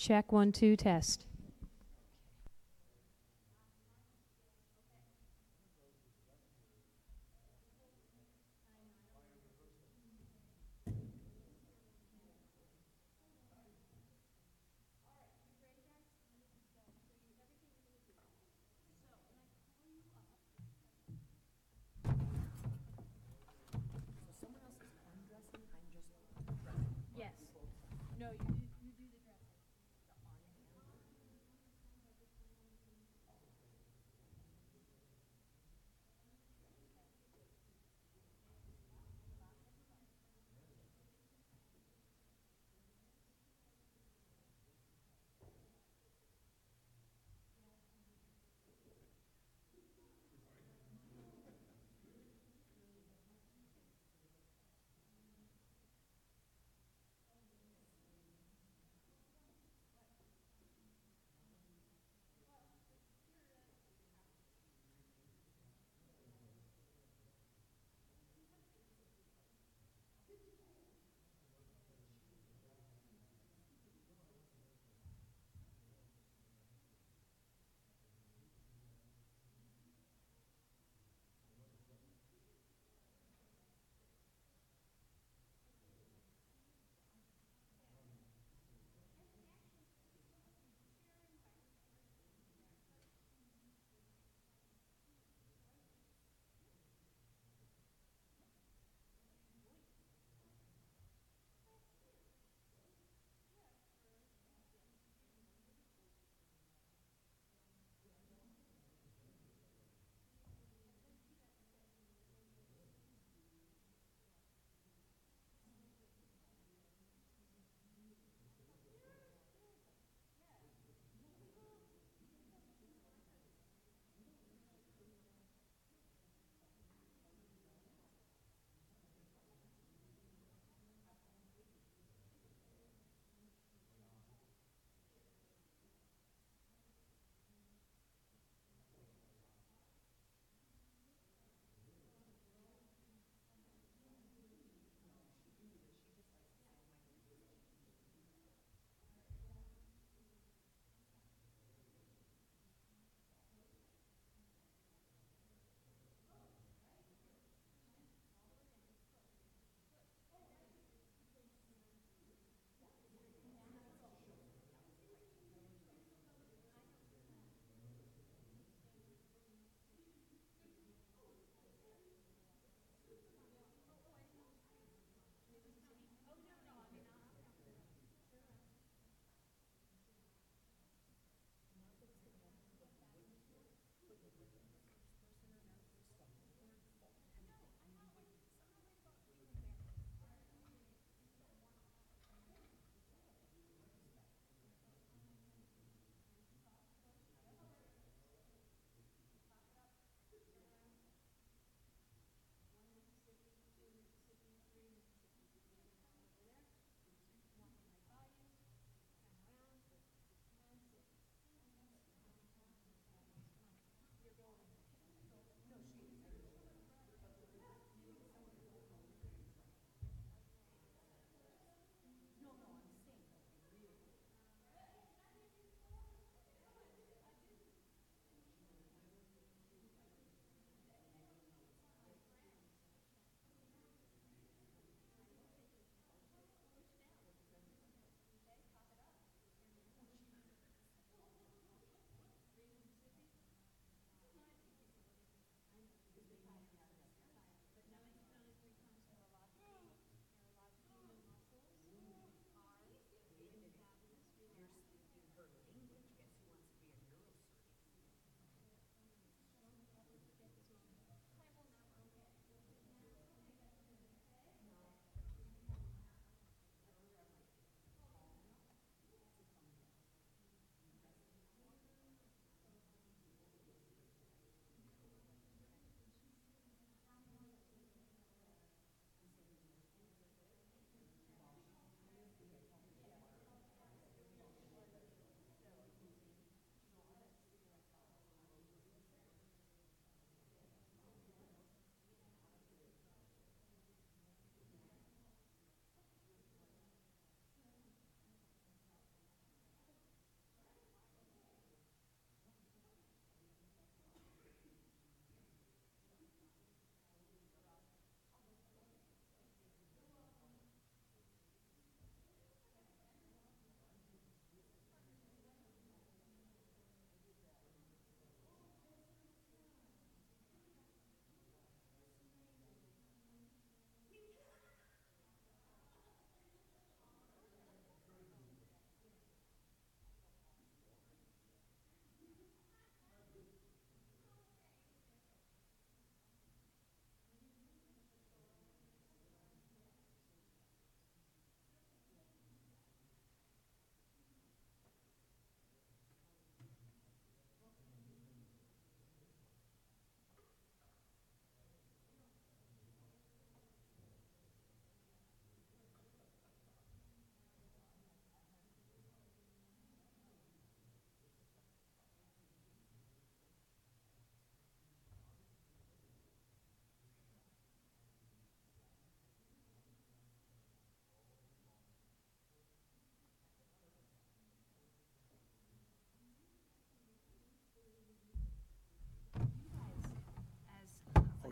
Check 1, 2, test. Yes. No, you do the dressing.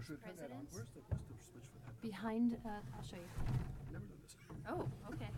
should turn that on. presidents. Where's the switch for that? Behind, I'll show you. I never done this. Oh, okay.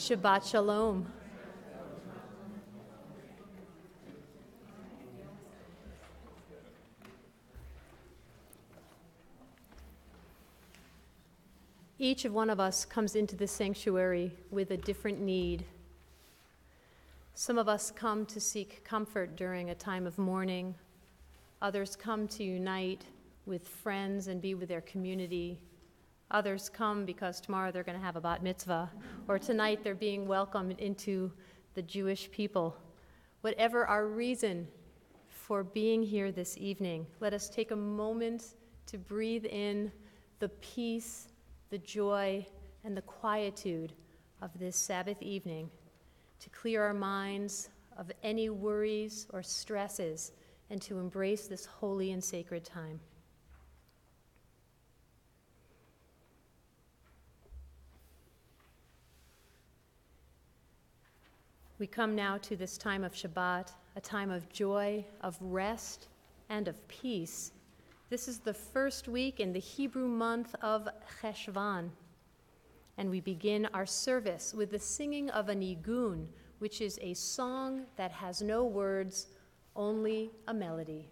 Shabbat Shalom. Each of one of us comes into the sanctuary with a different need. Some of us come to seek comfort during a time of mourning. Others come to unite with friends and be with their community. Others come because tomorrow they're going to have a bat mitzvah, or tonight they're being welcomed into the Jewish people. Whatever our reason for being here this evening, let us take a moment to breathe in the peace, the joy, and the quietude of this Sabbath evening, to clear our minds of any worries or stresses, and to embrace this holy and sacred time. We come now to this time of Shabbat, a time of joy, of rest, and of peace. This is the first week in the Hebrew month of Cheshvan, and we begin our service with the singing of a nigun, which is a song that has no words, only a melody.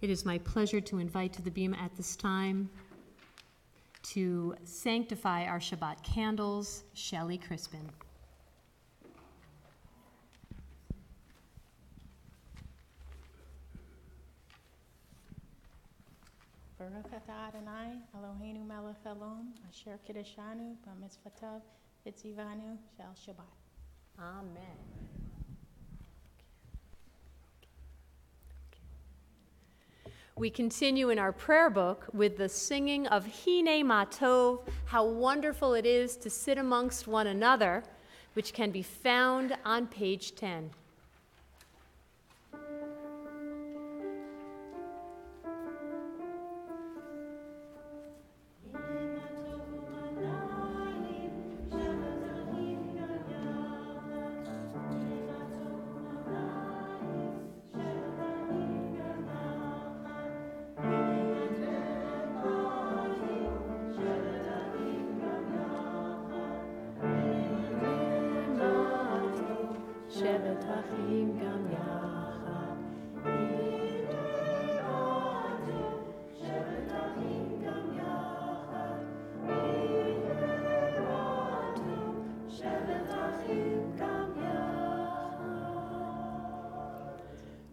It is my pleasure to invite to the beam at this time to sanctify our Shabbat candles, Shelley Crispin. Baruch atah Adonai, Eloheinu melech haolam, asher kiddushanu b'mitzvotav v'tzivanu shel Shabbat. Amen. We continue in our prayer book with the singing of Hine Ma Tov, how wonderful it is to sit amongst one another, which can be found on page 10.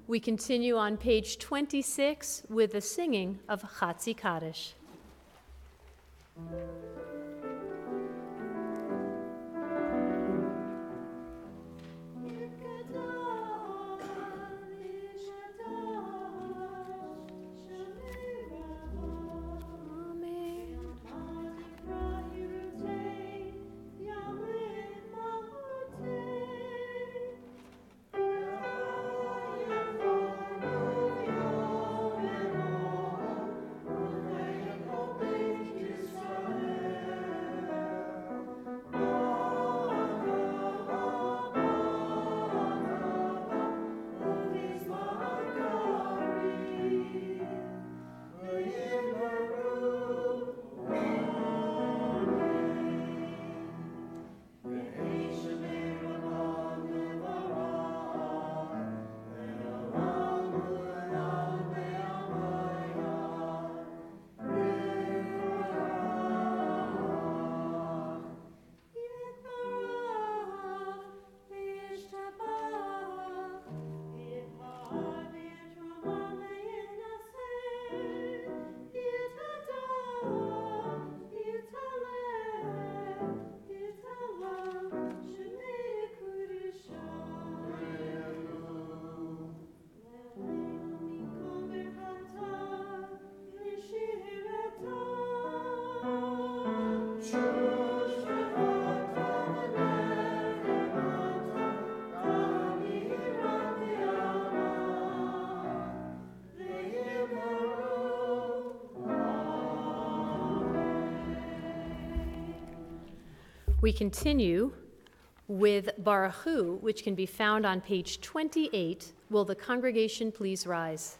We continue on page 26 with the singing of Chatzi Kaddish. We continue with Baruch Hu, which can be found on page 28. Will the congregation please rise?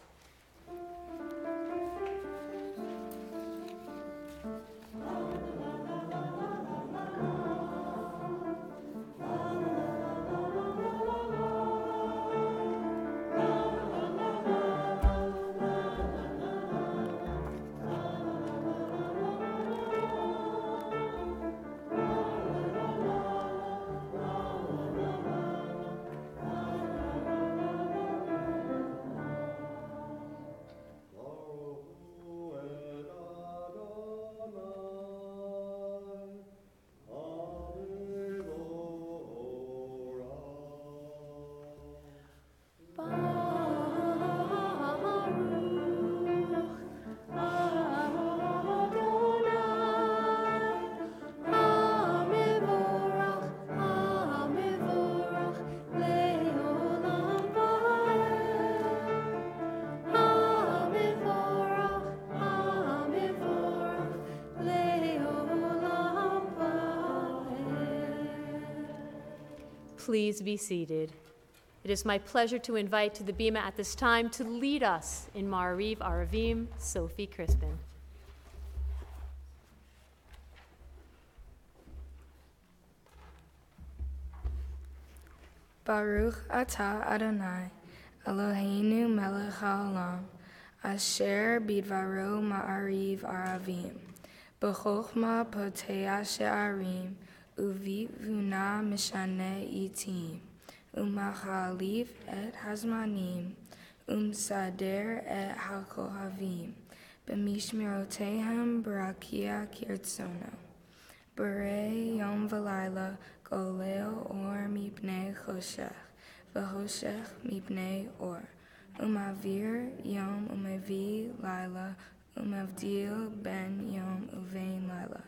Please be seated. It is my pleasure to invite to the bima at this time to lead us in Ma'ariv Aravim, Sophie Crispin. Baruch atah Adonai, Eloheinu melech haolam, asher bidvaro ma'ariv aravim, b'chochma poteah she'arim, uvivuna mishane itim, umachalif et hazmanim, umsader et hakohavim, b'mishmerotehem barakia kirtsono, b'rei yom v'layla, goleo or mipnei choshech, v'choshech mipnei or, umavir yom umevi laila, umavdil ben yom uvein laila,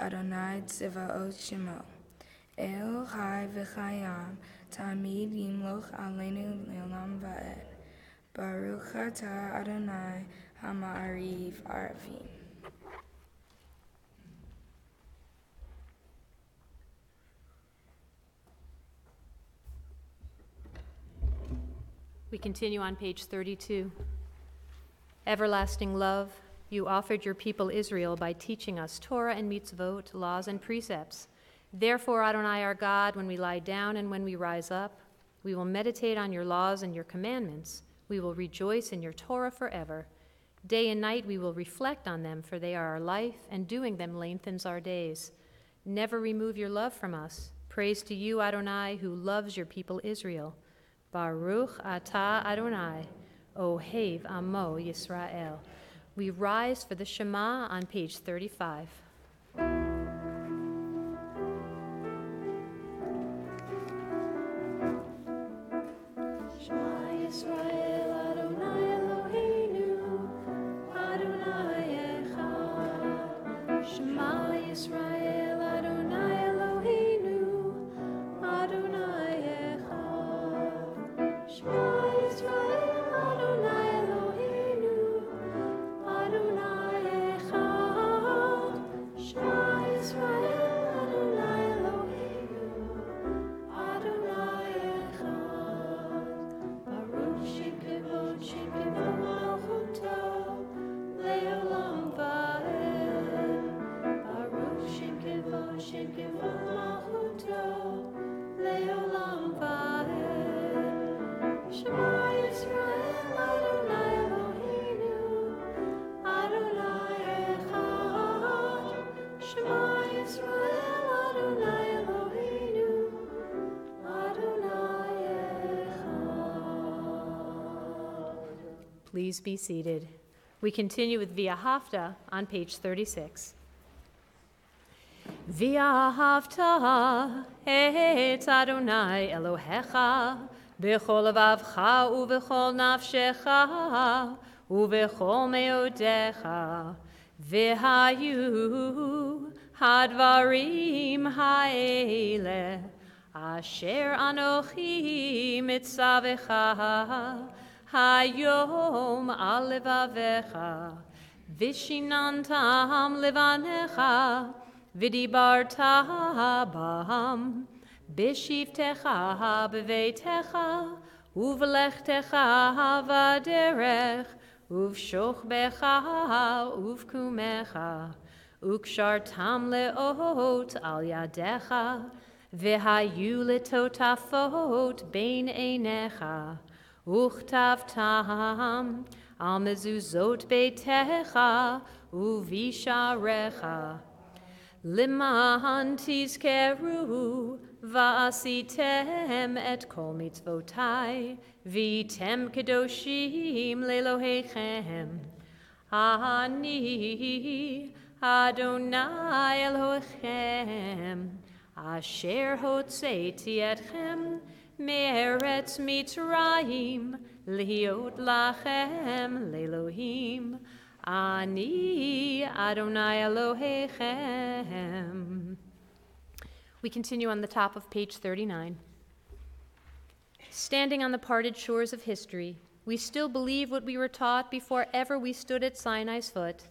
Adonai tzivaot shemo. El chai v'chayam, tamid yimloch aleinu le'olam va'ed. Baruch atah Adonai ha'ma'ariv aravim. We continue on page 32. Everlasting love, you offered your people Israel by teaching us Torah and mitzvot, laws and precepts. Therefore, Adonai our God, when we lie down and when we rise up, we will meditate on your laws and your commandments. We will rejoice in your Torah forever. Day and night we will reflect on them, for they are our life, and doing them lengthens our days. Never remove your love from us. Praise to you, Adonai, who loves your people Israel. Baruch atah Adonai, Ohev Amo Yisrael. We rise for the Shema on page 35. Shema Yisrael Adonai Eloheinu, Adonai Echad. Shema Yisrael Adonai Eloheinu, Adonai Echad. Shema Yisrael Adonai Eloheinu, Adonai Echad. Shema Yisrael Adonai Eloheinu, Adonai Echad. Baruch Shekevot Malchuto Le'olam Va'ed. Baruch Shekevot Malchuto Le'olam Va'ed. Shema Yisrael Adonai Eloheinu, Adonai Echad. Shema Yisrael Adonai Eloheinu, Adonai Echad. Please be seated. We continue with V'ahavta on page 36. V'ahavta et Adonai Elohecha b'chol levavcha u'b'chol nafshecha u'b'chol meodecha v'hayu hadvarim ha'ele asher anochi mitzavecha hayom al levavecha vishinantam levanecha v'dibarta b'ham, b'shivtecha b'veitecha, uv'lechtecha v'derech, uv'shochbecha uv'kumecha, ukshartam le'ot al yadecha, v'hayu letotafot bein einecha, uchtavtam al mezuzot beitecha uvisharecha. Liman tizkeru va'asitem et kol mitzvotai v'item kedoshim lelohechem. Ani Adonai Elohechem asher hotzeiti etchem me'eretz Mitzrayim liot lachem le'Elohim. Ani Adonai Elohechem. We continue on the top of page 39. Standing on the parted shores of history, we still believe what we were taught before ever we stood at Sinai's foot,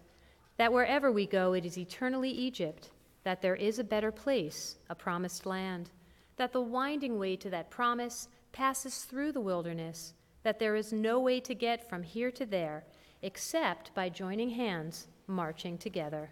that wherever we go it is eternally Egypt, that there is a better place, a promised land, that the winding way to that promise passes through the wilderness, that there is no way to get from here to there except by joining hands, marching together.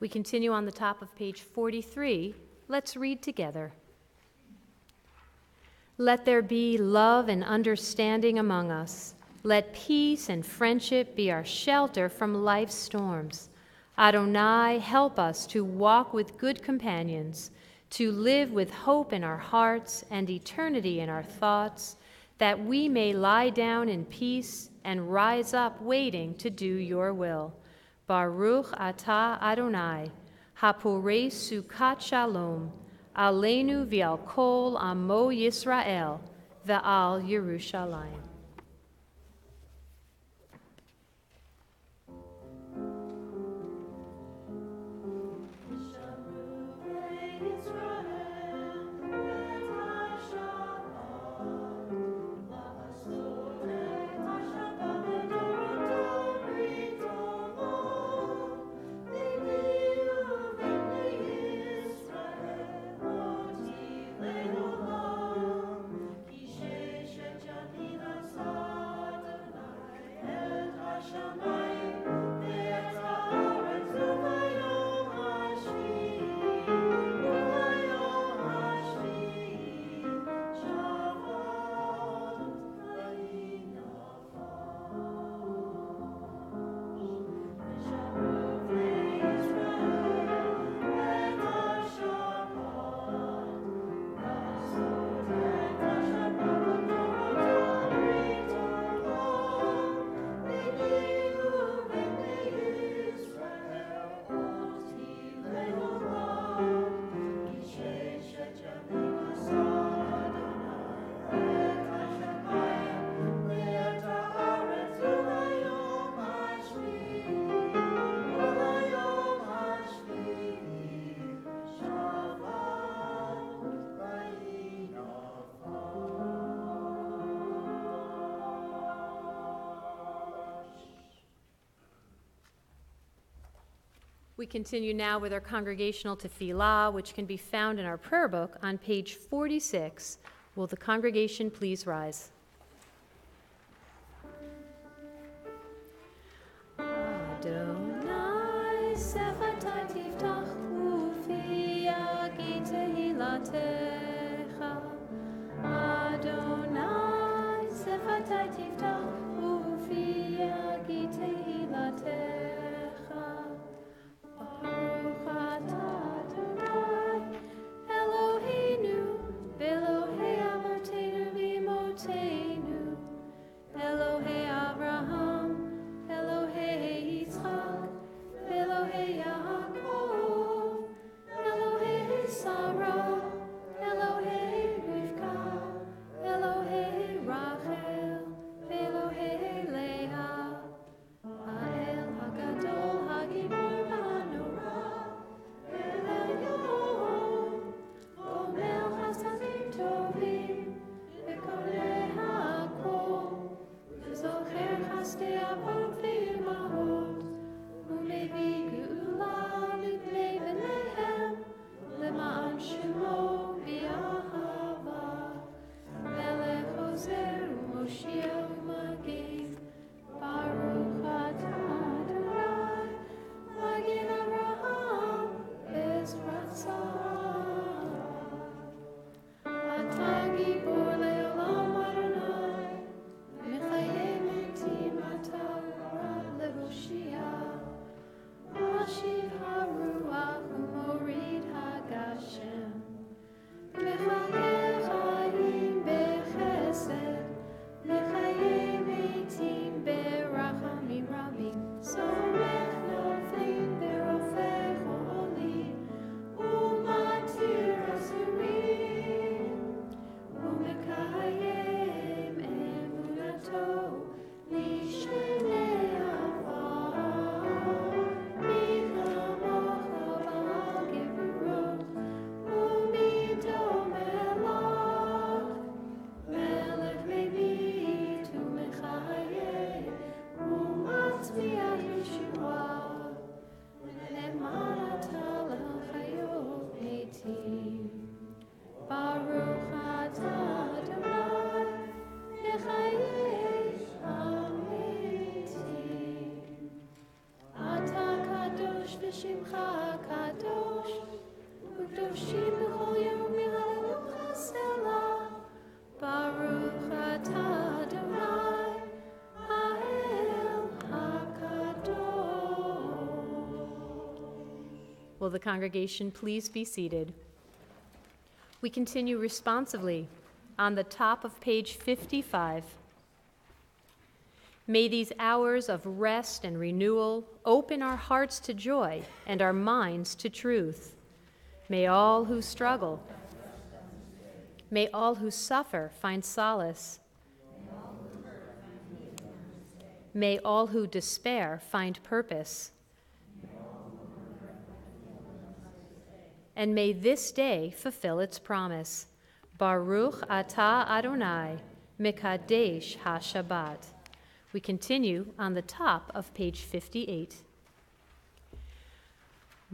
We continue on the top of page 43. Let's read together. Let there be love and understanding among us. Let peace and friendship be our shelter from life's storms. Adonai, help us to walk with good companions, to live with hope in our hearts and eternity in our thoughts, that we may lie down in peace and rise up waiting to do your will. Baruch atah Adonai, haporei sukat shalom, aleinu v'al kol amo Yisrael, v'al Yerushalayim. We continue now with our congregational tefillah, which can be found in our prayer book on page 46. Will the congregation please rise? Adonai sefatati Will the congregation please be seated? We continue responsively on the top of page 55. May these hours of rest and renewal open our hearts to joy and our minds to truth. May all who struggle, may all who suffer find solace. May all who despair find purpose. And may this day fulfill its promise. Baruch atah Adonai, Mikadesh HaShabbat. We continue on the top of page 58.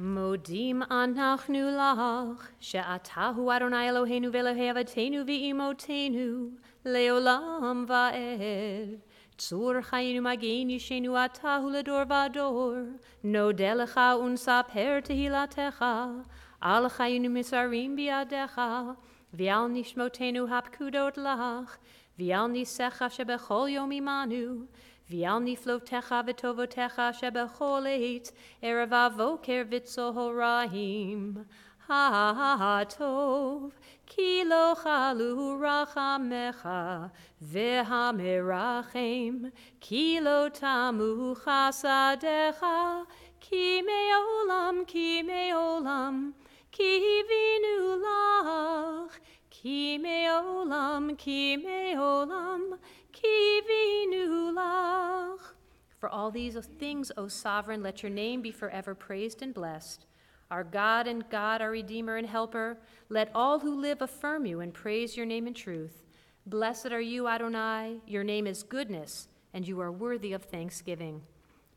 Modim anachnu lach, she'atahu Adonai Eloheinu ve'Elohei avotenu ve'imotenu, leolam va'ed. Tzur chayinu magen yishenu atahu ledor vador, nodelecha unsaper tehilatecha, al chayinu misarim biadecha, v'al nishmotenu hapkudot lach, v'al nisecha shebechol yom imanu, v'al niflotecha v'tovotecha shebechol eit, erev avoker v'tzohoraim. Ha-tov, ki lo chalu rachamecha, v'hamerachem, ki lo tamu chasadecha, ki me'olam, ki me'olam, ki vinu lach, ki me'olam, ki me'olam, ki vinu lach. For all these things, O Sovereign, let your name be forever praised and blessed. Our God and God, our Redeemer and Helper, let all who live affirm you and praise your name in truth. Blessed are you, Adonai, your name is goodness, and you are worthy of thanksgiving.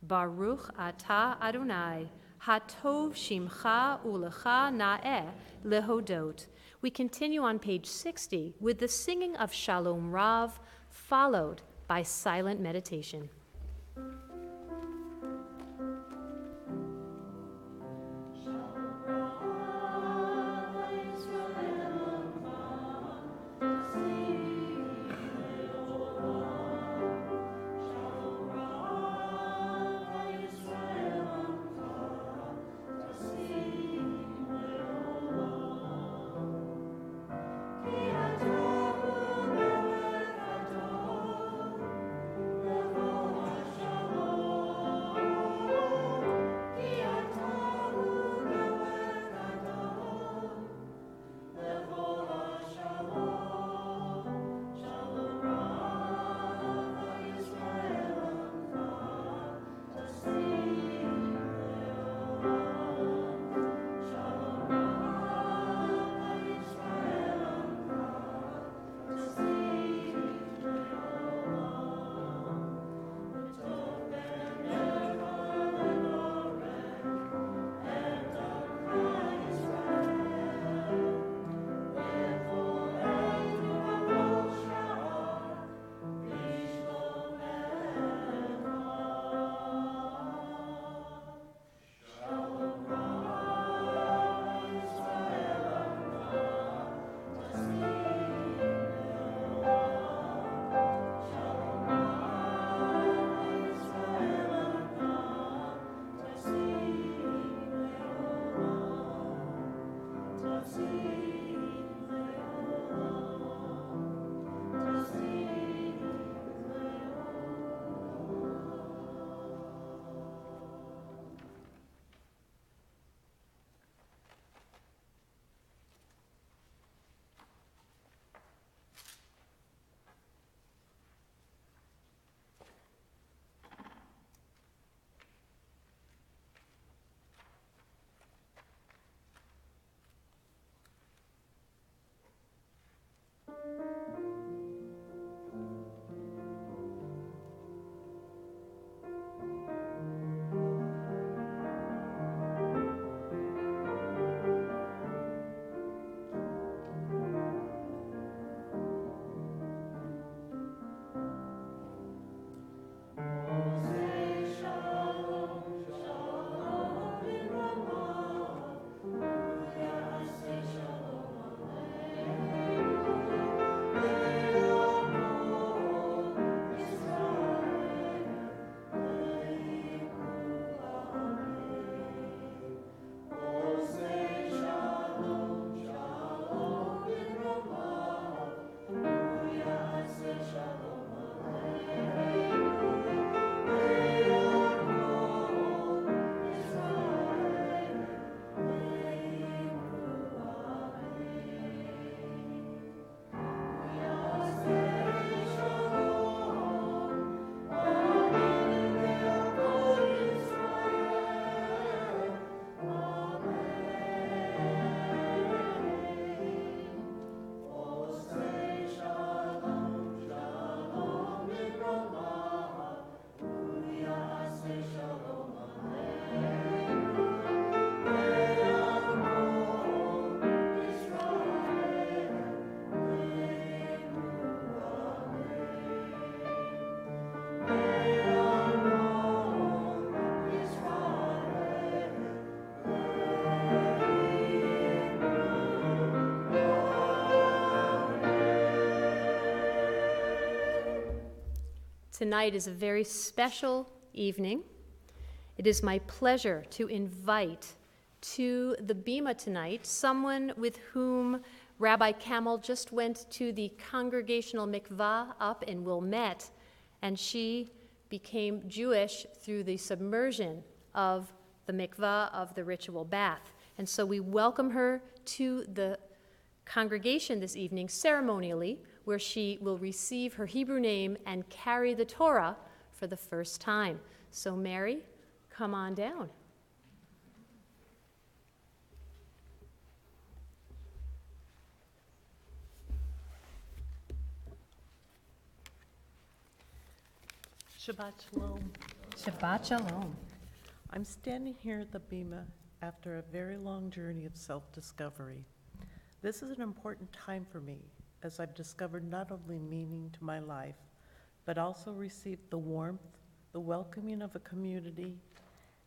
Baruch atah Adonai, hatov shimcha ulecha na'eh lehodot. We continue on page 60 with the singing of Shalom Rav, followed by silent meditation. Shalom. Tonight is a very special evening. It is my pleasure to invite to the Bima tonight someone with whom Rabbi Camel just went to the congregational mikvah up in Wilmette, and she became Jewish through the submersion of the mikvah, of the ritual bath. And so we welcome her to the congregation this evening ceremonially, where she will receive her Hebrew name and carry the Torah for the first time. So Mary, come on down. Shabbat Shalom. Shabbat Shalom. I'm standing here at the Bima after a very long journey of self-discovery. This is an important time for me, as I've discovered not only meaning to my life, but also received the warmth, the welcoming of a community,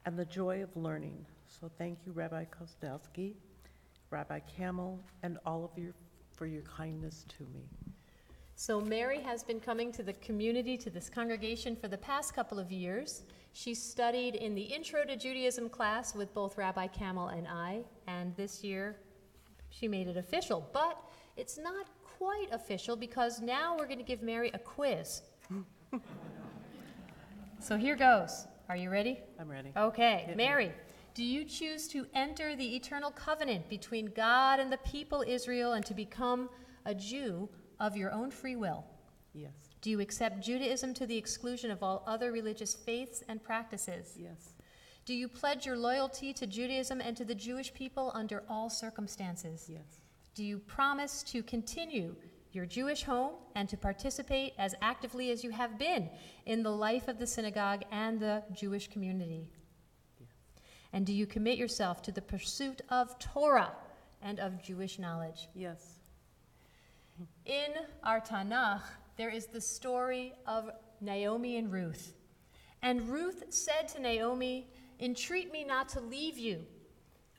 and the joy of learning. So thank you, Rabbi Kostelski, Rabbi Camel, and all of you for your kindness to me. So Mary has been coming to the community, to this congregation, for the past couple of years. She studied in the Intro to Judaism class with both Rabbi Camel and I, and this year she made it official. But it's not quite official because now we're going to give Mary a quiz. So here goes. Are you ready? I'm ready. Okay. Mary, do you choose to enter the eternal covenant between God and the people Israel and to become a Jew of your own free will? Yes. Do you accept Judaism to the exclusion of all other religious faiths and practices? Yes. Do you pledge your loyalty to Judaism and to the Jewish people under all circumstances? Yes. Do you promise to continue your Jewish home and to participate as actively as you have been in the life of the synagogue and the Jewish community? Yes. And do you commit yourself to the pursuit of Torah and of Jewish knowledge? Yes. In our Tanakh, there is the story of Naomi and Ruth. And Ruth said to Naomi, "Entreat me not to leave you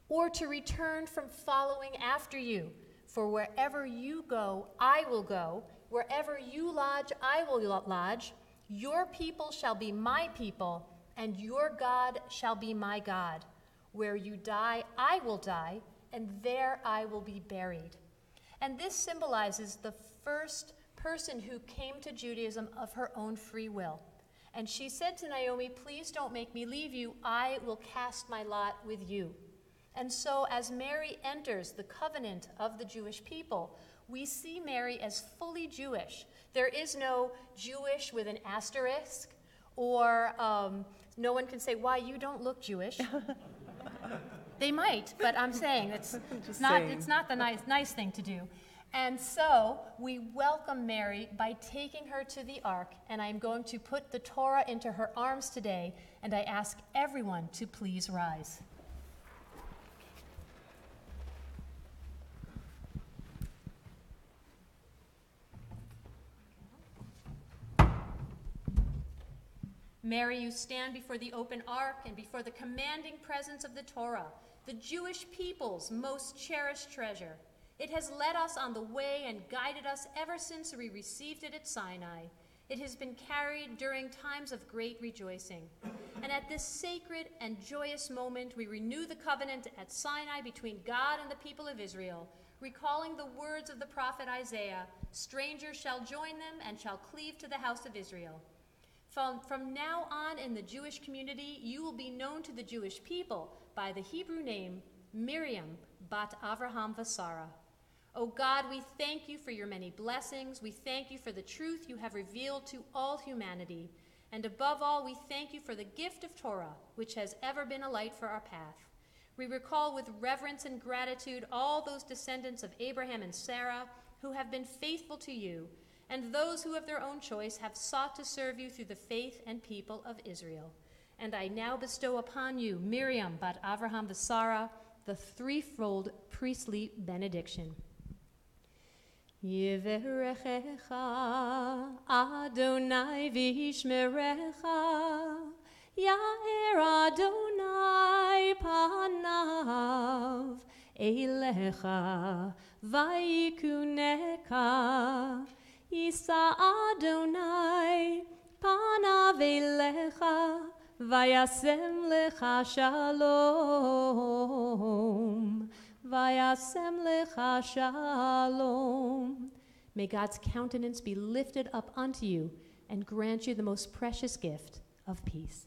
or to return from following after you. For wherever you go, I will go. Wherever you lodge, I will lodge. Your people shall be my people, and your God shall be my God. Where you die, I will die, and there I will be buried." And this symbolizes the first person who came to Judaism of her own free will. And she said to Naomi, "Please don't make me leave you. I will cast my lot with you." And so as Mary enters the covenant of the Jewish people, we see Mary as fully Jewish. There is no Jewish with an asterisk, or no one can say, "Why, you don't look Jewish." They might, but I'm saying it's not the nice thing to do. And so we welcome Mary by taking her to the ark, and I'm going to put the Torah into her arms today, and I ask everyone to please rise. Mary, you stand before the open ark and before the commanding presence of the Torah, the Jewish people's most cherished treasure. It has led us on the way and guided us ever since we received it at Sinai. It has been carried during times of great rejoicing. And at this sacred and joyous moment, we renew the covenant at Sinai between God and the people of Israel, recalling the words of the prophet Isaiah, "Strangers shall join them and shall cleave to the house of Israel." From now on in the Jewish community, you will be known to the Jewish people by the Hebrew name Miriam bat Avraham Vasara. O God, we thank you for your many blessings. We thank you for the truth you have revealed to all humanity. And above all, we thank you for the gift of Torah, which has ever been a light for our path. We recall with reverence and gratitude all those descendants of Abraham and Sarah who have been faithful to you, and those who of their own choice have sought to serve you through the faith and people of Israel. And I now bestow upon you, Miriam bat Avraham Vasara, the threefold priestly benediction. Yiverechecha Adonai v'yishmerecha, Ya'er Adonai panav elecha v'yikuneka, Yisa Adonai panav Vayasem lecha shalom. Vayasem lecha shalom. May God's countenance be lifted up unto you and grant you the most precious gift of peace.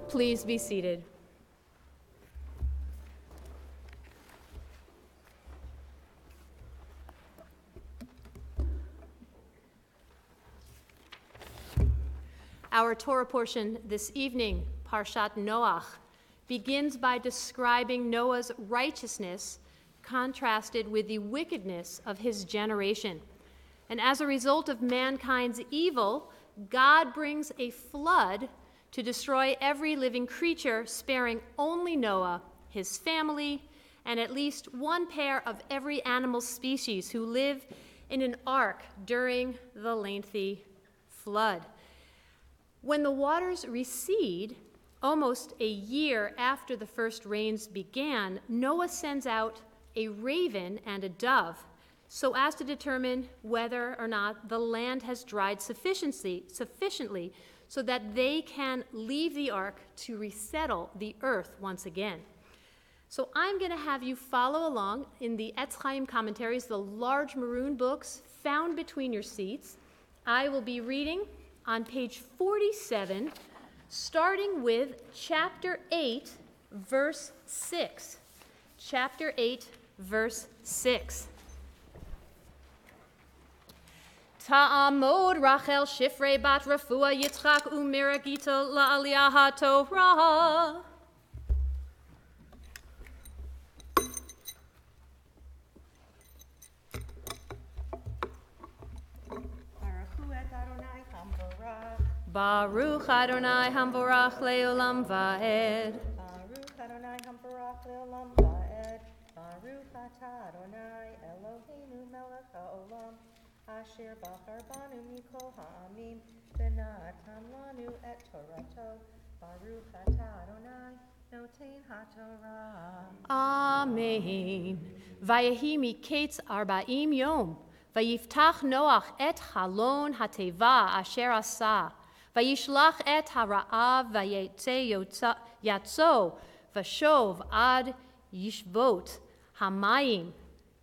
Please be seated. Our Torah portion this evening, Parshat Noach, begins by describing Noah's righteousness contrasted with the wickedness of his generation. And as a result of mankind's evil, God brings a flood to destroy every living creature, sparing only Noah, his family, and at least one pair of every animal species who live in an ark during the lengthy flood. When the waters recede, almost a year after the first rains began, Noah sends out a raven and a dove so as to determine whether or not the land has dried sufficiently so that they can leave the ark to resettle the earth once again. So I'm going to have you follow along in the Etz Chaim commentaries, the large maroon books found between your seats. I will be reading on page 47, starting with chapter 8, verse 6. Chapter 8, verse 6. Ta'amod Rachel Shifrei bat Rafua Yitzchak u'Meragita la'aliyah ha'Torah. Baruch Adonai Hamvorach Leolam Va'ed. Baruch Adonai Hamvorach Leolam Va'ed. Baruch Atah Adonai Eloheinu Melech HaOlam. Asher Bachar Banu Mikol Ha'amim V'natan Lanu Et Torato. Baruch Atah Adonai Noten HaTorah. Amen. Vayehi miketz arba'im yom. Vayiftach Noach et halon hateva asher asa. Vayishlach et hara'av vayetze yatzo. Vashov ad yishvot hamayim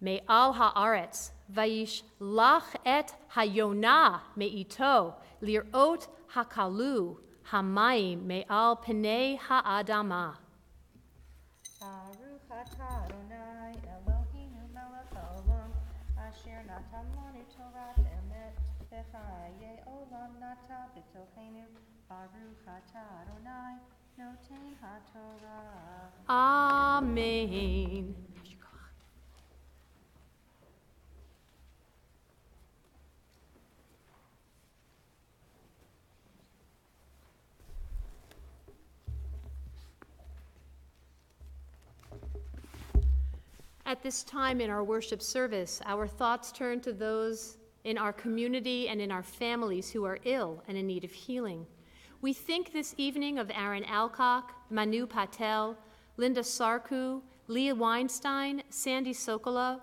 me'al ha'aretz. Vayishlach et hayonah me'ito lir'ot hakalu hamayim me'al pnei ha'adama. Baruch atah Adonai Eloheinu melech haolam asher natan lanu Torah emet V'chaye olam nata b'tochenu, Baruch atah Adonai, notei haTorah. Amen. At this time in our worship service, our thoughts turn to those in our community and in our families who are ill and in need of healing. We think this evening of Aaron Alcock, Manu Patel, Linda Sarku, Leah Weinstein, Sandy Sokola,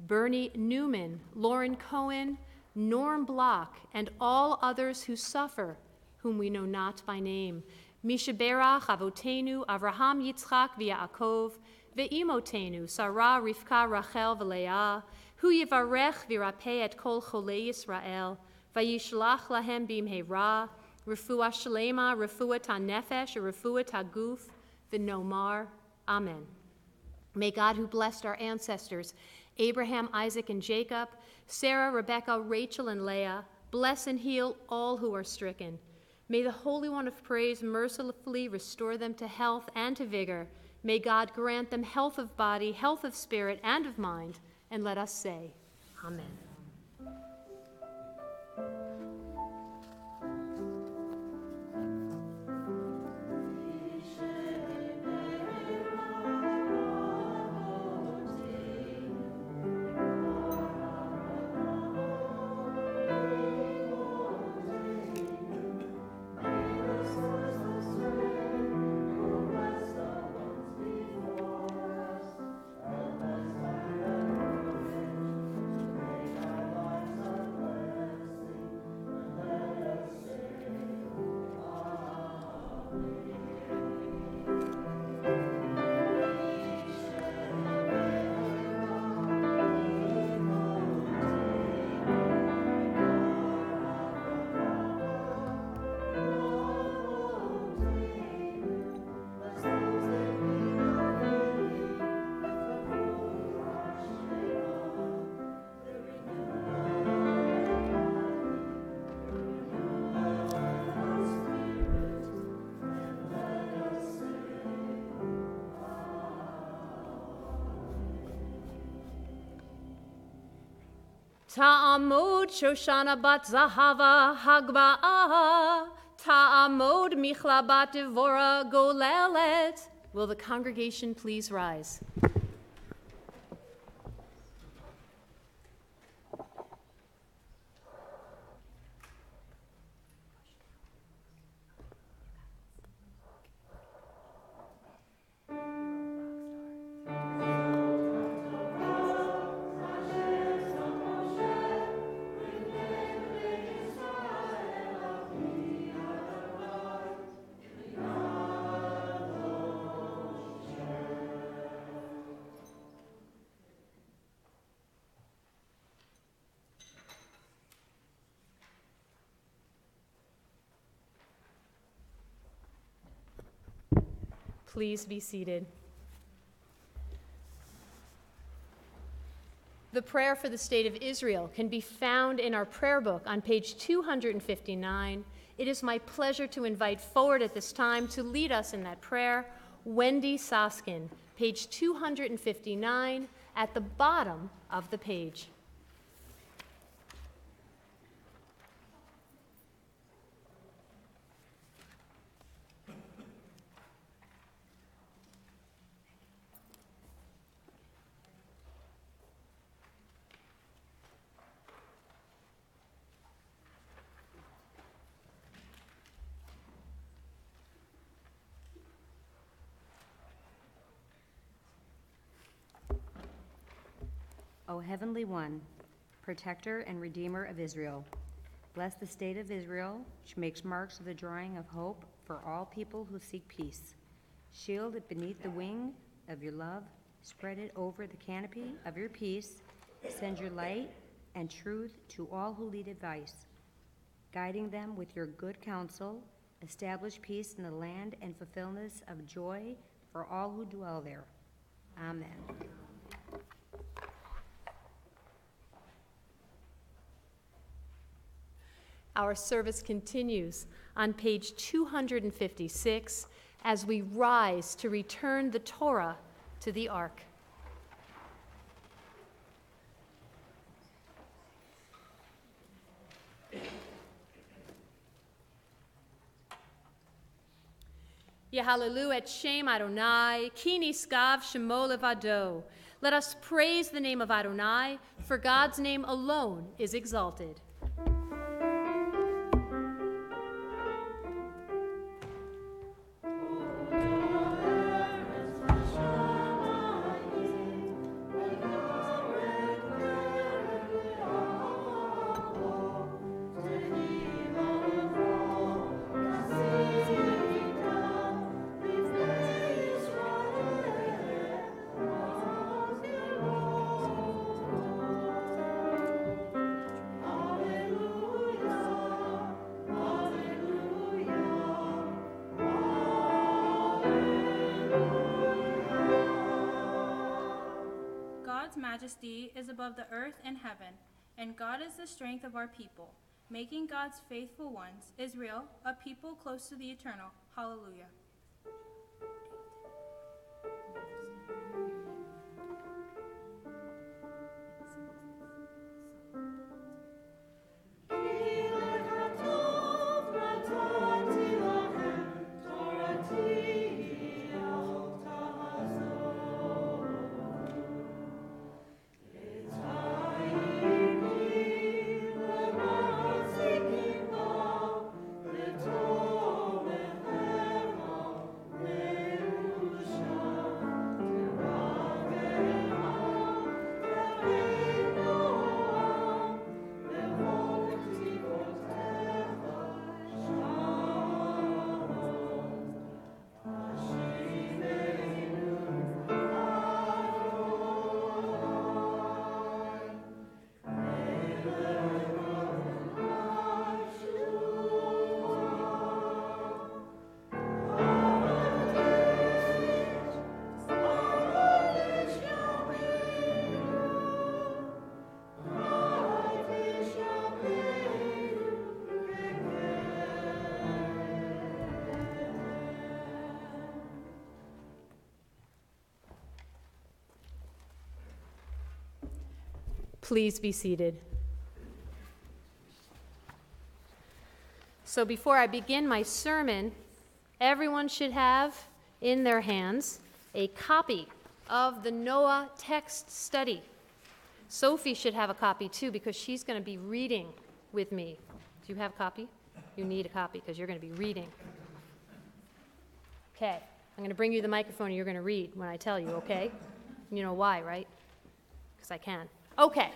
Bernie Newman, Lauren Cohen, Norm Block, and all others who suffer, whom we know not by name. Mishaberach Avotenu, Avraham Yitzchak v'Yaakov, Ve'imotenu, Sarah, Rivka, Rachel, v'Leah, Hu Yivarech v'Irapeh et kol cholei Yisrael, Vayishlach lahem b'imheira, Refuah Shalema, Refuah Tanefesh, Refuah Taguf, v'Nomar. Amen. May God, who blessed our ancestors, Abraham, Isaac, and Jacob, Sarah, Rebekah, Rachel, and Leah, bless and heal all who are stricken. May the Holy One of Praise mercifully restore them to health and to vigor. May God grant them health of body, health of spirit, and of mind. And let us say, Amen. Ta'amod Shoshana bat Zahava Hagba'ah, Ta'amod Michla bat Devora Golelet. Will the congregation please rise? Please be seated. The prayer for the state of Israel can be found in our prayer book on page 259. It is my pleasure to invite forward at this time to lead us in that prayer, Wendy Soskin, page 259, at the bottom of the page. O Heavenly One, Protector and Redeemer of Israel, bless the state of Israel, which makes marks of the drawing of hope for all people who seek peace. Shield it beneath the wing of your love, spread it over the canopy of your peace, send your light and truth to all who lead advice. Guiding them with your good counsel, establish peace in the land and fulfillment of joy for all who dwell there. Amen. Our service continues on page 256 as we rise to return the Torah to the ark. Yehalelu et Shem Adonai, ki niskav shemo levado. Let us praise the name of Adonai, for God's name alone is exalted. God's majesty is above the earth and heaven, and God is the strength of our people, making God's faithful ones, Israel, a people close to the eternal. Hallelujah. Please be seated. So before I begin my sermon, everyone should have in their hands a copy of the Noah text study. Sophie should have a copy too because she's going to be reading with me. Do you have a copy? You need a copy because you're going to be reading. Okay, I'm going to bring you the microphone and you're going to read when I tell you, okay? You know why, right? Because I can. Okay.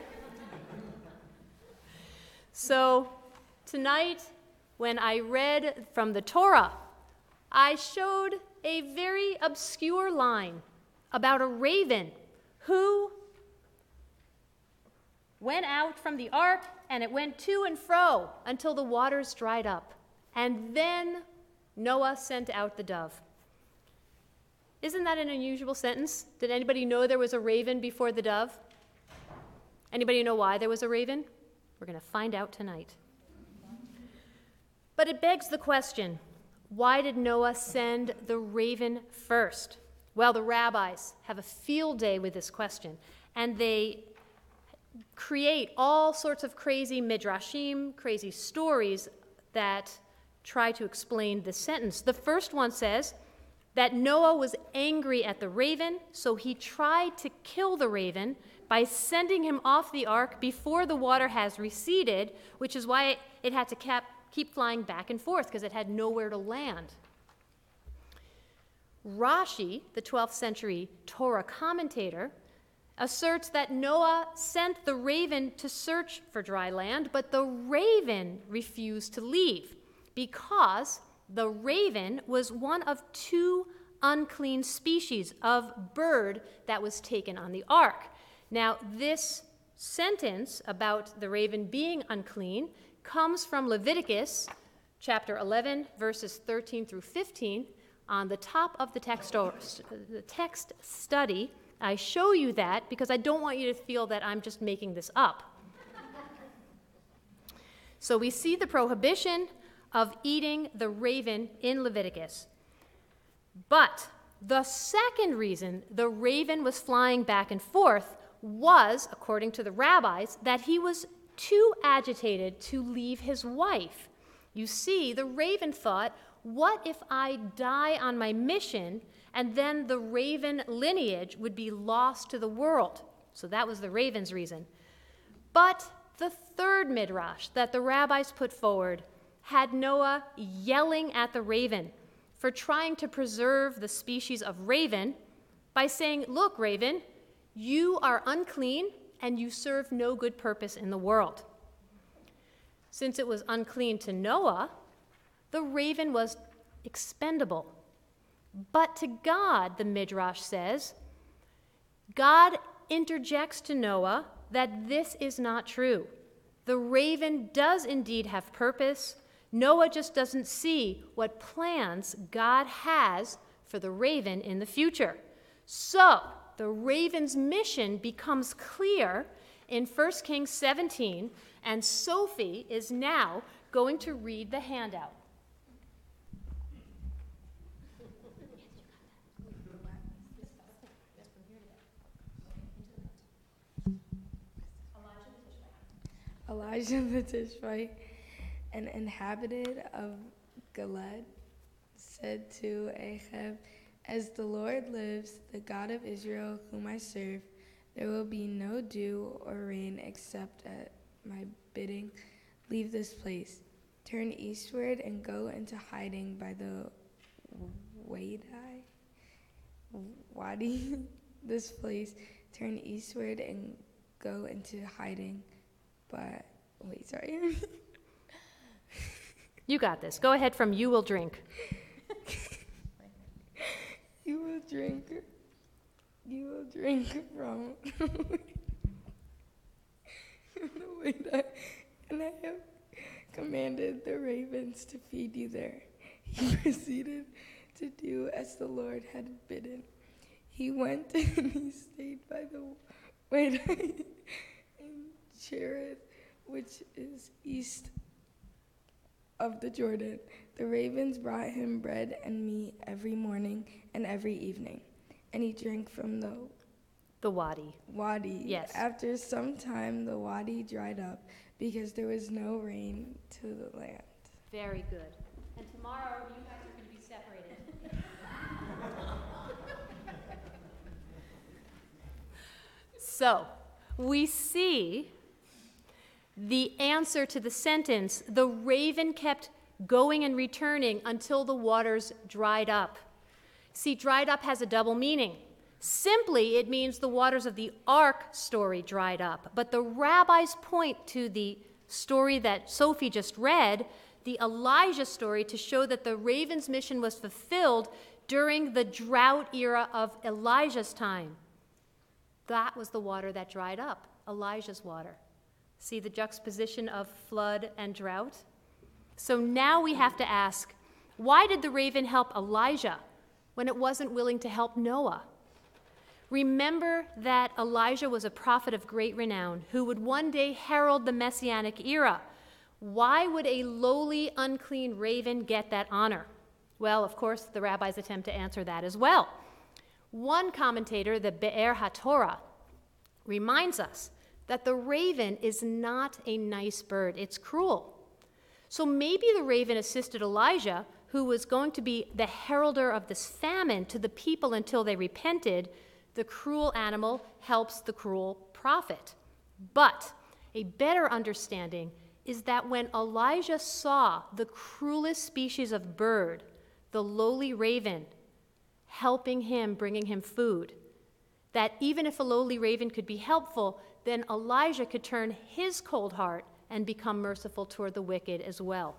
So tonight, when I read from the Torah, I showed a very obscure line about a raven who went out from the ark and it went to and fro until the waters dried up. And then Noah sent out the dove. Isn't that an unusual sentence? Did anybody know there was a raven before the dove? Anybody know why there was a raven? We're going to find out tonight. But it begs the question, why did Noah send the raven first? Well, the rabbis have a field day with this question, and they create all sorts of crazy midrashim, crazy stories that try to explain this sentence. The first one says that Noah was angry at the raven, so he tried to kill the raven by sending him off the ark before the water has receded, which is why it had to keep flying back and forth, because it had nowhere to land. Rashi, the 12th century Torah commentator, asserts that Noah sent the raven to search for dry land, but the raven refused to leave because the raven was one of two unclean species of bird that was taken on the ark. Now, this sentence about the raven being unclean comes from Leviticus chapter 11, verses 13 through 15. On the top of the text study, I show you that because I don't want you to feel that I'm just making this up. So we see the prohibition of eating the raven in Leviticus. But the second reason the raven was flying back and forth was, according to the rabbis, that he was too agitated to leave his wife. You see, the raven thought, what if I die on my mission and then the raven lineage would be lost to the world? So that was the raven's reason. But the third midrash that the rabbis put forward had Noah yelling at the raven for trying to preserve the species of raven by saying, look, raven, you are unclean and you serve no good purpose in the world. Since it was unclean to Noah, the raven was expendable. But to God, the midrash says, God interjects to Noah that this is not true. The raven does indeed have purpose. Noah just doesn't see what plans God has for the raven in the future. So the raven's mission becomes clear in 1 Kings 17, and Sophie is now going to read the handout. Elijah the Tishbite, an inhabitant of Gilead, said to Ahab, as the Lord lives, the God of Israel, whom I serve, there will be no dew or rain except at my bidding. Leave this place. Turn eastward and go into hiding by the Wadi. This place. Turn eastward and go into hiding. But, You got this. Go ahead from you will drink. You will drink from the way and I have commanded the ravens to feed you there. He proceeded to do as the Lord had bidden. He went and he stayed by the way in Cherith, which is east of the Jordan. The ravens brought him bread and meat every morning and every evening, and he drank from the wadi. Yes. After some time, the wadi dried up because there was no rain to the land. Very good. And tomorrow you guys are going to be separated. So, we see the answer to the sentence, the raven kept going and returning until the waters dried up. See, dried up has a double meaning. Simply, it means the waters of the ark story dried up. But the rabbis point to the story that Sophie just read, the Elijah story, to show that the raven's mission was fulfilled during the drought era of Elijah's time. That was the water that dried up, Elijah's water. See the juxtaposition of flood and drought? So now we have to ask, why did the raven help Elijah when it wasn't willing to help Noah? Remember that Elijah was a prophet of great renown who would one day herald the Messianic era. Why would a lowly, unclean raven get that honor? Well, of course, the rabbis attempt to answer that as well. One commentator, the Be'er HaTorah, reminds us that the raven is not a nice bird. It's cruel. So maybe the raven assisted Elijah, who was going to be the heralder of this famine to the people until they repented. The cruel animal helps the cruel prophet. But a better understanding is that when Elijah saw the cruelest species of bird, the lowly raven, helping him, bringing him food, that even if a lowly raven could be helpful, then Elijah could turn his cold heart and become merciful toward the wicked as well.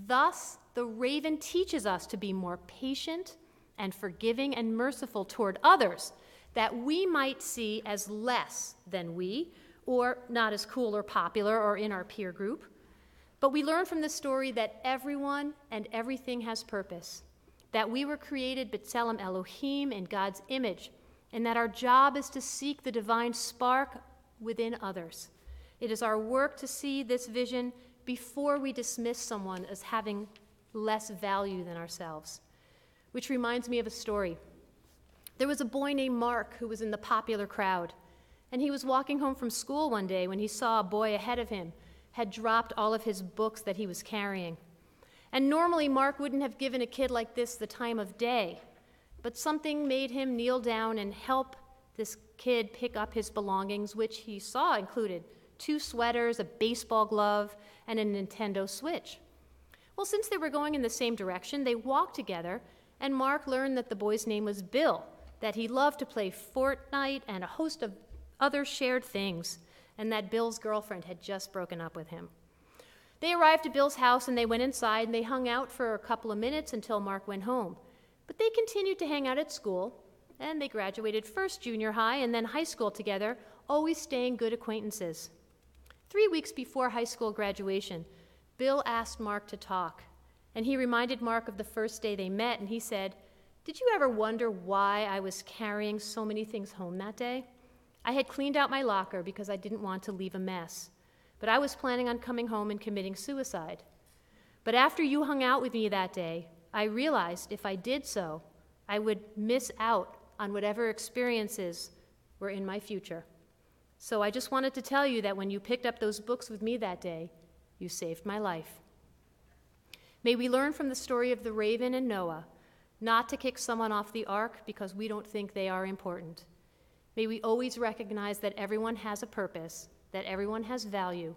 Thus, the raven teaches us to be more patient and forgiving and merciful toward others that we might see as less than we, or not as cool or popular or in our peer group. But we learn from this story that everyone and everything has purpose, that we were created B'Tselem Elohim in God's image, and that our job is to seek the divine spark within others. It is our work to see this vision before we dismiss someone as having less value than ourselves. Which reminds me of a story. There was a boy named Mark who was in the popular crowd, and he was walking home from school one day when he saw a boy ahead of him had dropped all of his books that he was carrying. And normally Mark wouldn't have given a kid like this the time of day, but something made him kneel down and help this kid pick up his belongings, which he saw included 2 sweaters, a baseball glove, and a Nintendo Switch. Well, since they were going in the same direction, they walked together, and Mark learned that the boy's name was Bill, that he loved to play Fortnite and a host of other shared things, and that Bill's girlfriend had just broken up with him. They arrived at Bill's house, and they went inside, and they hung out for a couple of minutes until Mark went home. But they continued to hang out at school, and they graduated first junior high and then high school together, always staying good acquaintances. 3 weeks before high school graduation, Bill asked Mark to talk, and he reminded Mark of the first day they met, and he said, "Did you ever wonder why I was carrying so many things home that day? I had cleaned out my locker because I didn't want to leave a mess, but I was planning on coming home and committing suicide. But after you hung out with me that day, I realized if I did so, I would miss out on whatever experiences were in my future. So I just wanted to tell you that when you picked up those books with me that day, you saved my life." May we learn from the story of the raven and Noah not to kick someone off the ark because we don't think they are important. May we always recognize that everyone has a purpose, that everyone has value,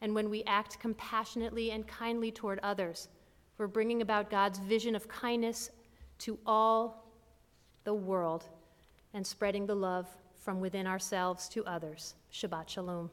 and when we act compassionately and kindly toward others, we're bringing about God's vision of kindness to all the world and spreading the love from within ourselves to others. Shabbat Shalom.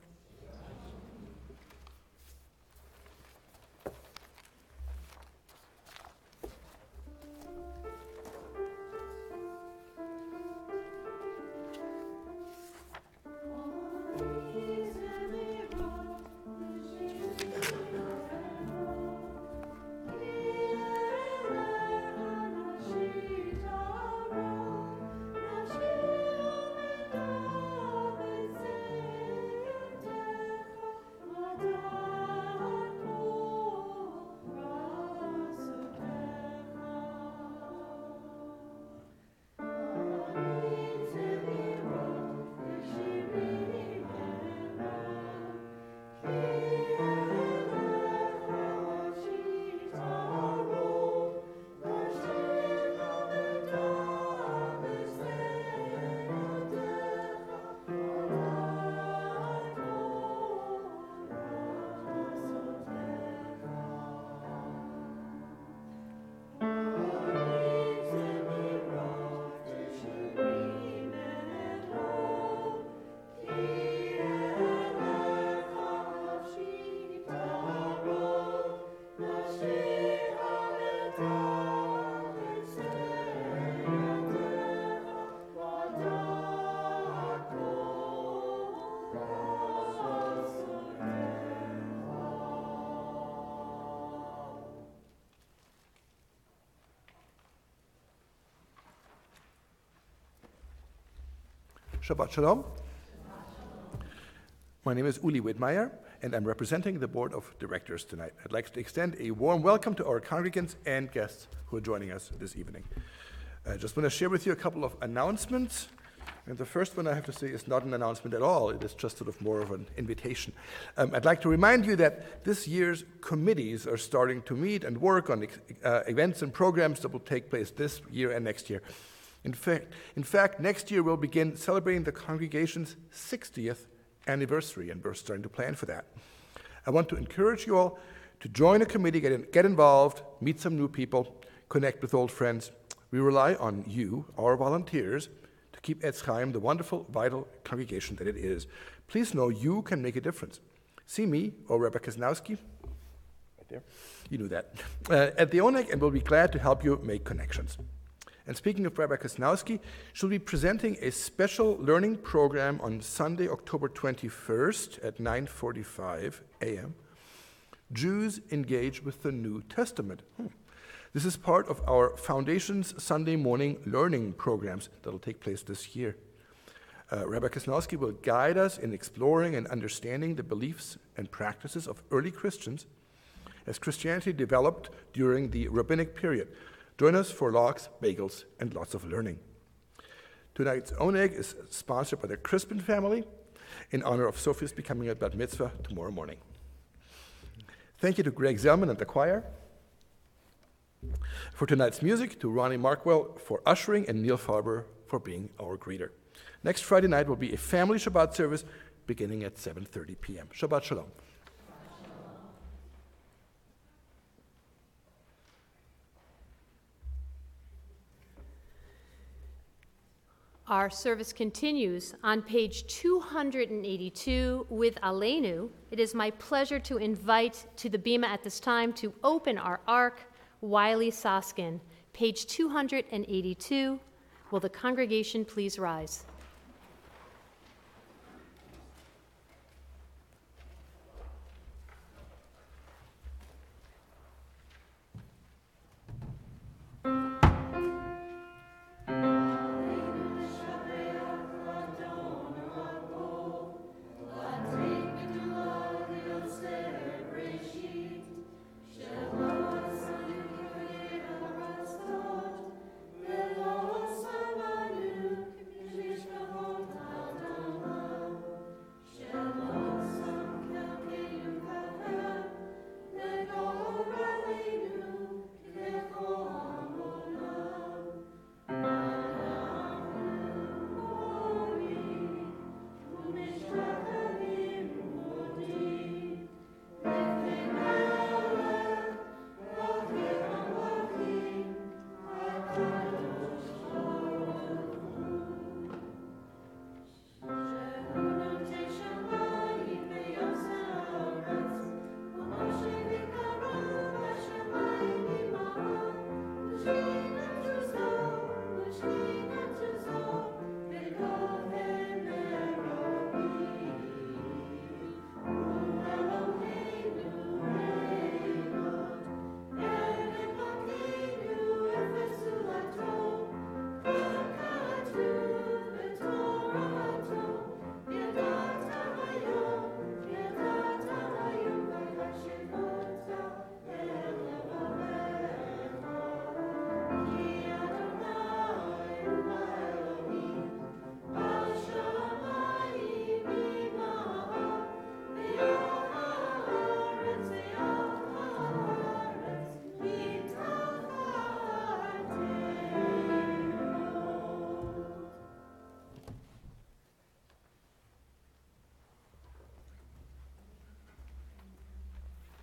Shabbat Shalom. My name is Uli Widmeyer, and I'm representing the Board of Directors tonight. I'd like to extend a warm welcome to our congregants and guests who are joining us this evening. I just want to share with you a couple of announcements. And the first one, I have to say, is not an announcement at all. It is just sort of more of an invitation. I'd like to remind you that this year's committees are starting to meet and work on events and programs that will take place this year and next year. In fact, next year we'll begin celebrating the congregation's 60th anniversary, and we're starting to plan for that. I want to encourage you all to join a committee, get involved, meet some new people, connect with old friends. We rely on you, our volunteers, to keep Etz Chaim the wonderful, vital congregation that it is. Please know you can make a difference. See me, or Rabbi Kasnowski, right there, you knew that, at the ONEC, and we'll be glad to help you make connections. And speaking of Rabbi Kasnowski, she'll be presenting a special learning program on Sunday, October 21st at 9:45 a.m. Jews Engage with the New Testament. This is part of our Foundation's Sunday morning learning programs that will take place this year. Rabbi Kosnowski will guide us in exploring and understanding the beliefs and practices of early Christians as Christianity developed during the rabbinic period. Join us for logs, bagels, and lots of learning. Tonight's Oneg is sponsored by the Crispin family in honor of Sophie's becoming a bat mitzvah tomorrow morning. Thank you to Greg Zellman and the choir for tonight's music, to Ronnie Markwell for ushering, and Neil Farber for being our greeter. Next Friday night will be a family Shabbat service beginning at 7:30 p.m. Shabbat Shalom. Our service continues on page 282 with Aleinu. It is my pleasure to invite to the Bima at this time to open our ark, Wiley Soskin. Page 282. Will the congregation please rise?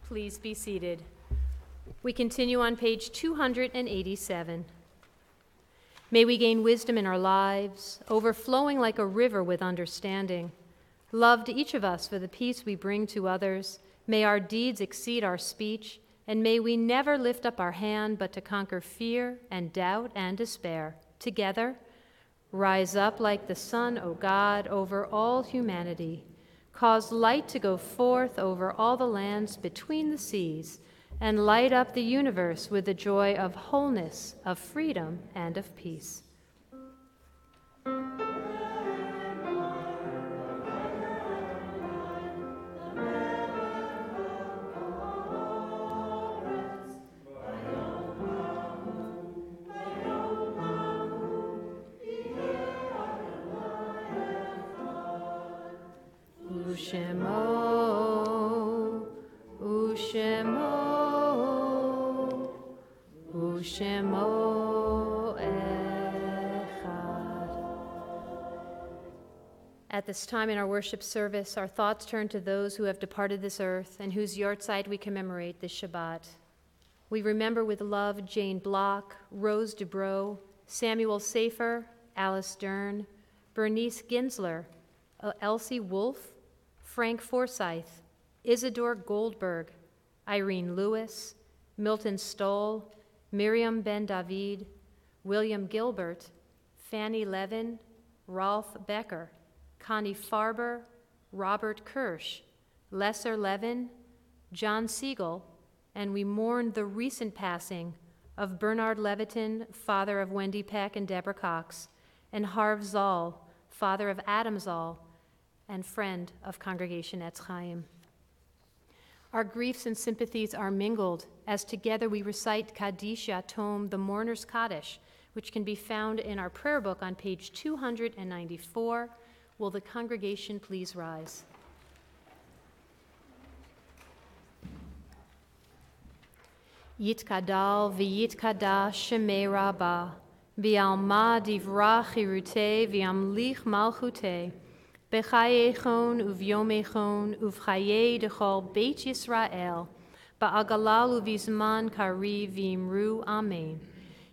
Please be seated. We continue on page 287. May we gain wisdom in our lives, overflowing like a river with understanding. Love to each of us for the peace we bring to others. May our deeds exceed our speech, and may we never lift up our hand but to conquer fear and doubt and despair. Together, rise up like the sun, O God, over all humanity. Cause light to go forth over all the lands between the seas, and light up the universe with the joy of wholeness, of freedom, and of peace. Ushemo, Ushemo, Ushemo Echad. At this time in our worship service, our thoughts turn to those who have departed this earth and whose yahrzeit we commemorate this Shabbat. We remember with love Jane Block, Rose Dubrow, Samuel Safer, Alice Dern, Bernice Ginsler, Elsie Wolfe, Frank Forsyth, Isidore Goldberg, Irene Lewis, Milton Stoll, Miriam Ben-David, William Gilbert, Fanny Levin, Rolf Becker, Connie Farber, Robert Kirsch, Lesser Levin, John Siegel, and we mourn the recent passing of Bernard Levitin, father of Wendy Peck and Deborah Cox, and Harv Zoll, father of Adam Zal, and friend of Congregation Etz Chaim. Our griefs and sympathies are mingled as together we recite Kaddish Yatom, the Mourner's Kaddish, which can be found in our prayer book on page 294. Will the congregation please rise? Yitkadal v'yitkadash shemei rabbah, v'alma divra chirutei v'amlich malchutei, b'chayechon uv'yomechon uv'chayei dechol beit Yisrael, ba'agalal uv'izman kari v'imru amen.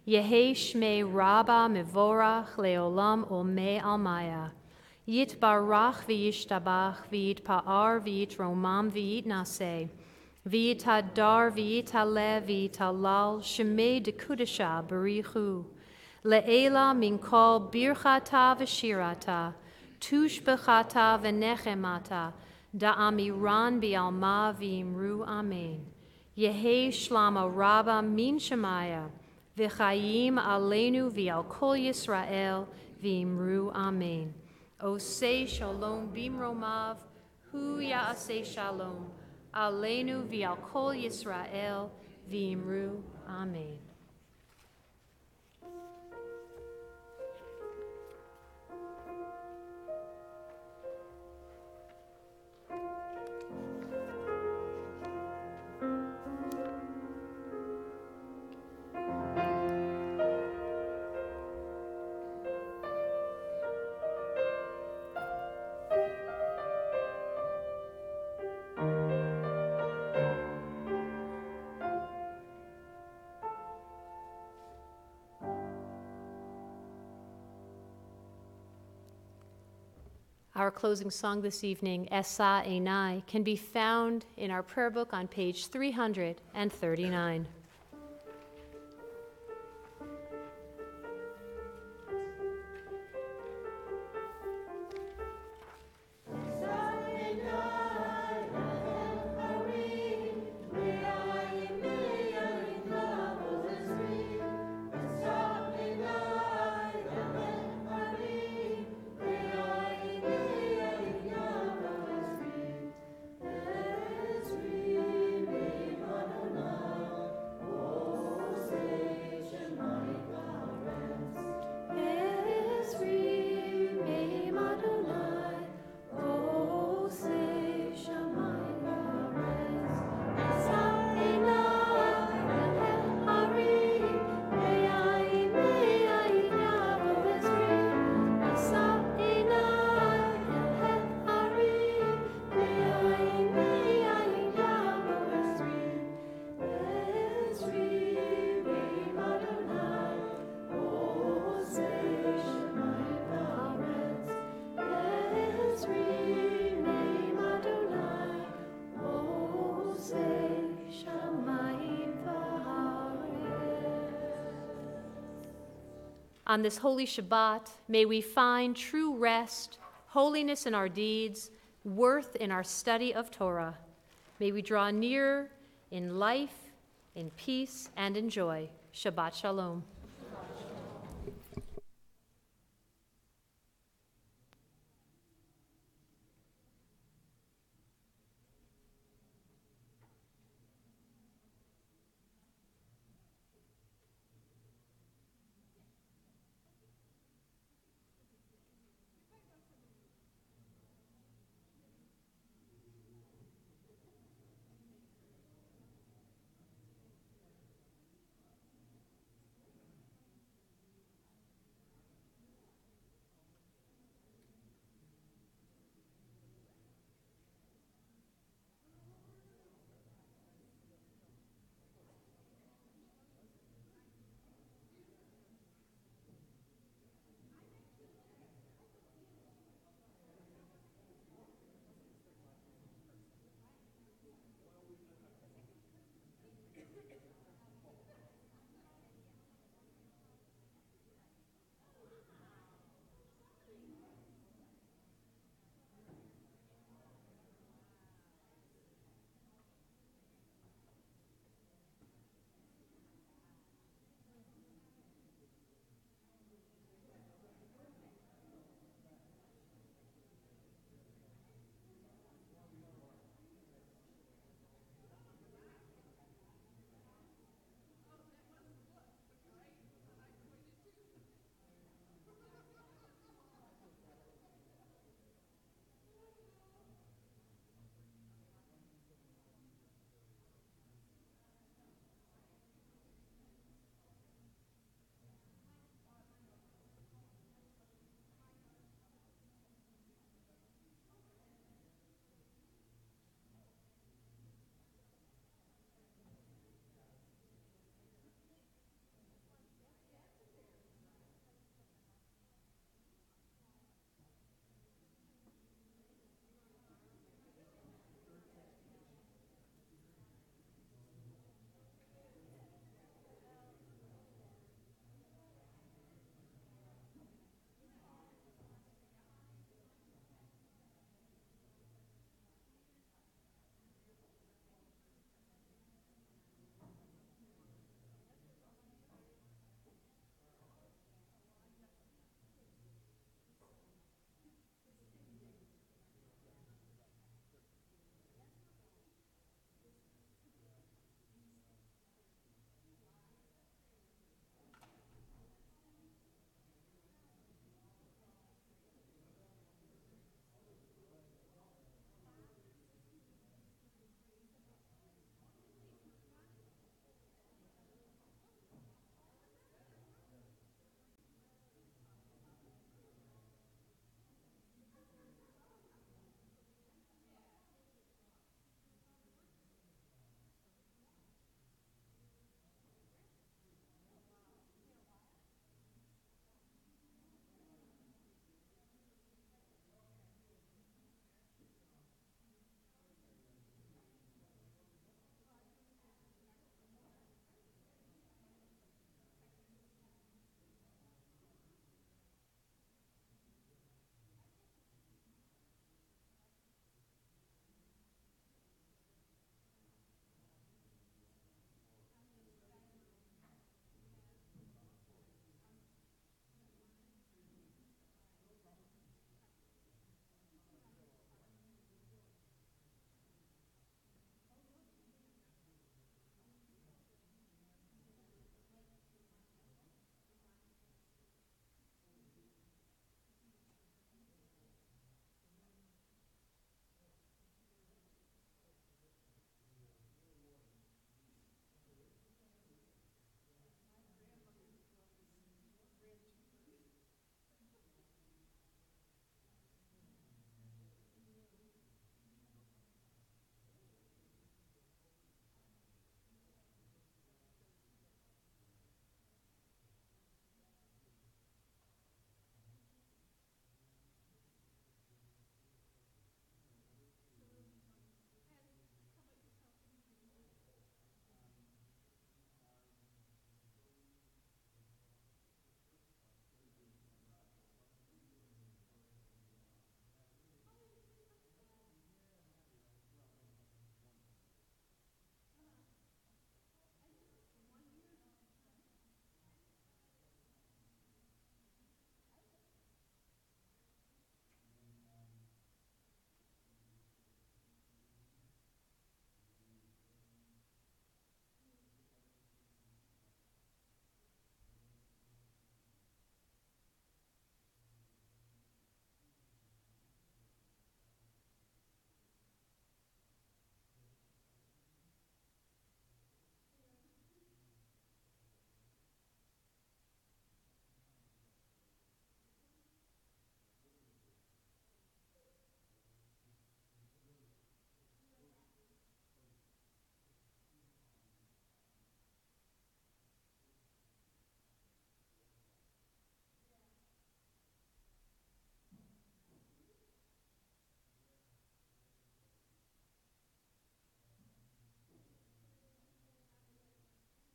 Yehei shmei rabbah mevorach leolam olmei almaya. Yitbarach v'yishtabach v'yitpa'ar v'yitromam v'yitnaseh. V'yitadar v'yitaleh v'yitalal shemei dekudesha barichu. Le'ela min kol birchata v'shirata, tushbechata v'nechemata, da'amiran bi'alma v'imru amen. Yehei shlama rabba min shemaya, v'chayim aleinu v'al kol Yisrael v'imru amen. Osei shalom bimromav, hu ya'aseh shalom. Aleinu v'al kol Yisrael v'imru amen. Our closing song this evening, Esa Einai, can be found in our prayer book on page 339. On this holy Shabbat, may we find true rest, holiness in our deeds, worth in our study of Torah. May we draw near in life, in peace, and in joy. Shabbat Shalom.